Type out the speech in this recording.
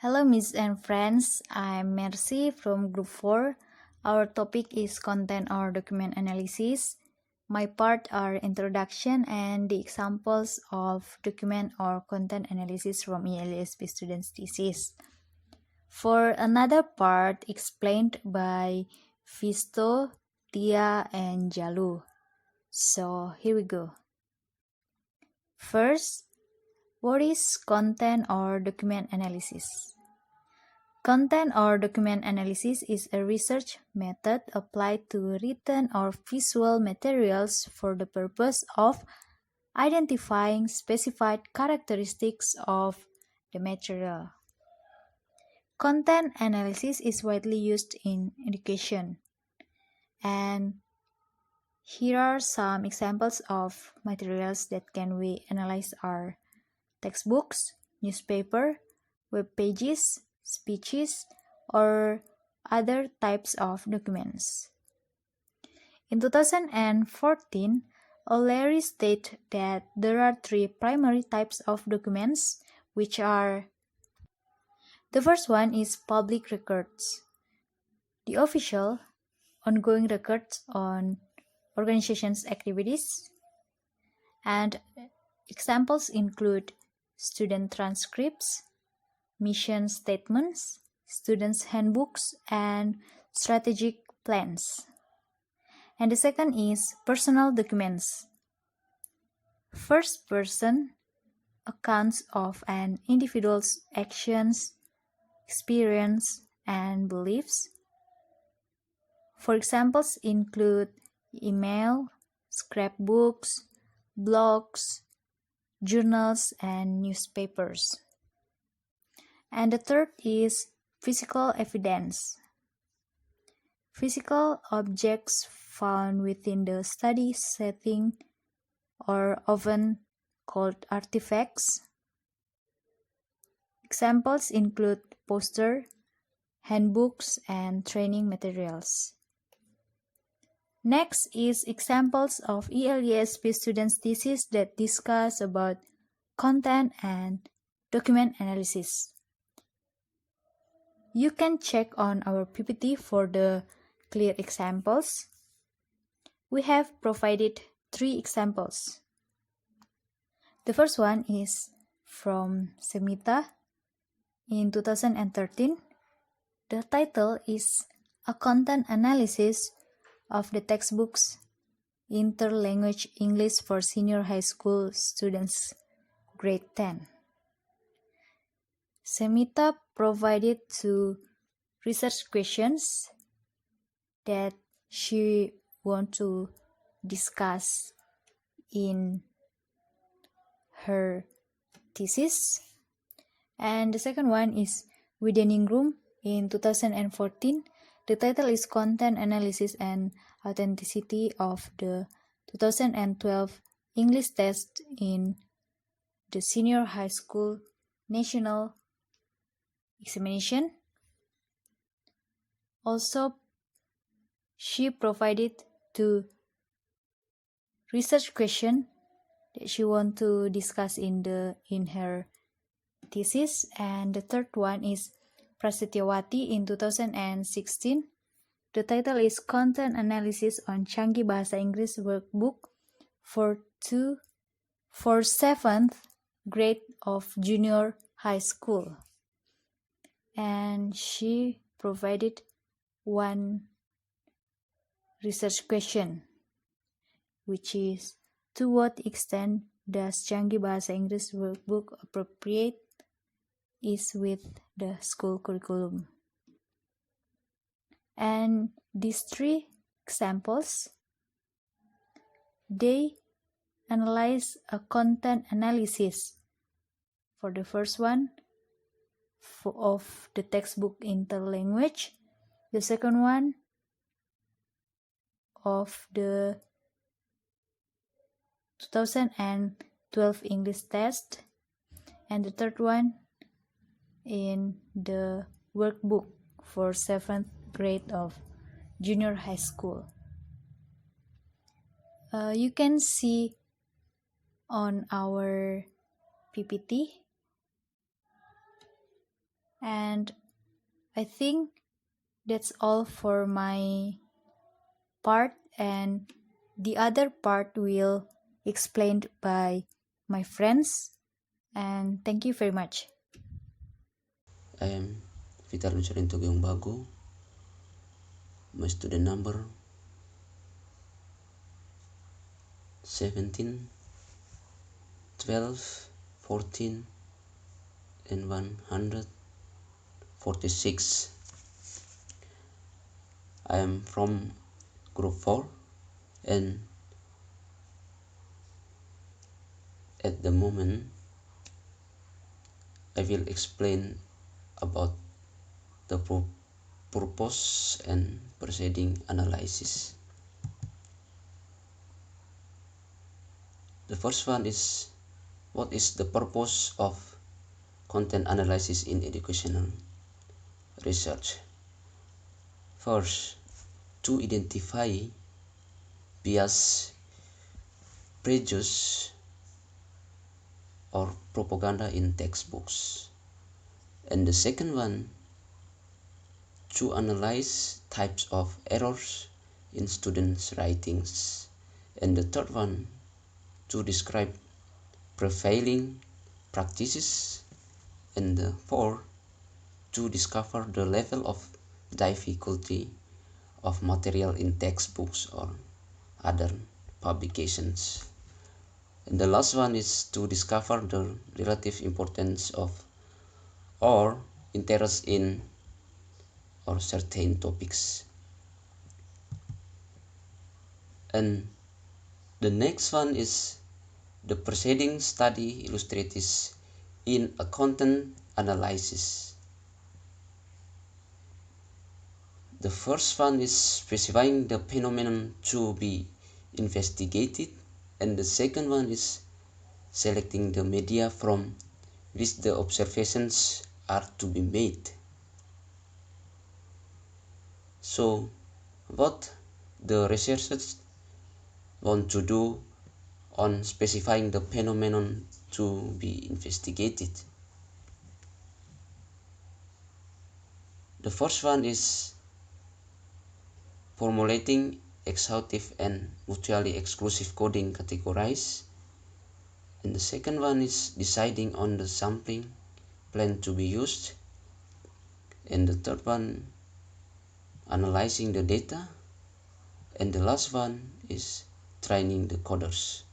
Hello, Miss and friends. I'm Mercy from Group 4. Our topic is content or document analysis. My part are introduction and the examples of document or content analysis from ELSP students' thesis. For another part explained by Visto, Tia, and Djalu. So here we go. First, what is content or document analysis? Content or document analysis is a research method applied to written or visual materials for the purpose of identifying specified characteristics of the material. Content analysis is widely used in education, and here are some examples of materials that can we analyze are textbooks, newspaper, web pages, speeches, or other types of documents. In 2014, O'Leary stated that there are three primary types of documents, which are: the first one is public records, the official, ongoing records on organizations' activities, and examples include student transcripts, mission statements, students' handbooks, and strategic plans. And the second is personal documents. First-person accounts of an individual's actions, experience, and beliefs. For examples include email, scrapbooks, blogs, journals, and newspapers. And the third is physical evidence. Physical objects found within the study setting are often called artifacts. Examples include poster, handbooks, and training materials. Next is examples of ELESP students' thesis that discuss about content and document analysis. You can check on our PPT for the clear examples. We have provided 3 examples. The first one is from Semita in 2013. The title is A Content Analysis of the Textbooks Interlanguage English for Senior High School Students, Grade 10. Semita provided 2 research questions that she wants to discuss in her thesis. And the second one is Widening Room in 2014. The title is Content Analysis and Authenticity of the 2012 English Test in the Senior High School National Examination. Also, she provided 2 research questions that she wants to discuss in her thesis. And the third one is Prasetyawati in 2016. The title is Content Analysis on Canggih Bahasa Inggris Workbook for 7th grade of junior high school. And she provided 1 research question, which is, to what extent does Canggih Bahasa Inggris Workbook appropriate is with the school curriculum? And these 3 examples, they analyze a content analysis. For the first one, of the textbook interlanguage. The second one of the 2012 English test. And the third one in the workbook for 7th grade of junior high school. You can see on our PPT And I think that's all for my part, and the other part will explained by my friends. And thank you very much. I am Rento Geong Bhago. My student number 17, 12, 14, and 146. I am from group 4, and at the moment I will explain about the purpose and preceding analysis. The first one is, what is the purpose of content analysis in educational research? First, to identify bias, prejudice, or propaganda in textbooks. And the second one, to analyze types of errors in students' writings. And the third one, to describe prevailing practices. And the fourth, to discover the level of difficulty of material in textbooks or other publications. And the last one is to discover the relative importance of or interest in or certain topics. And the next one is the preceding study illustrates in a content analysis. The first one is specifying the phenomenon to be investigated, and the second one is selecting the media from which the observations are to be made. So, what the researchers want to do on specifying the phenomenon to be investigated? The first one is formulating exhaustive and mutually exclusive coding categories. And the second one is deciding on the sampling plan to be used. And the third one, analyzing the data. And the last one is training the coders.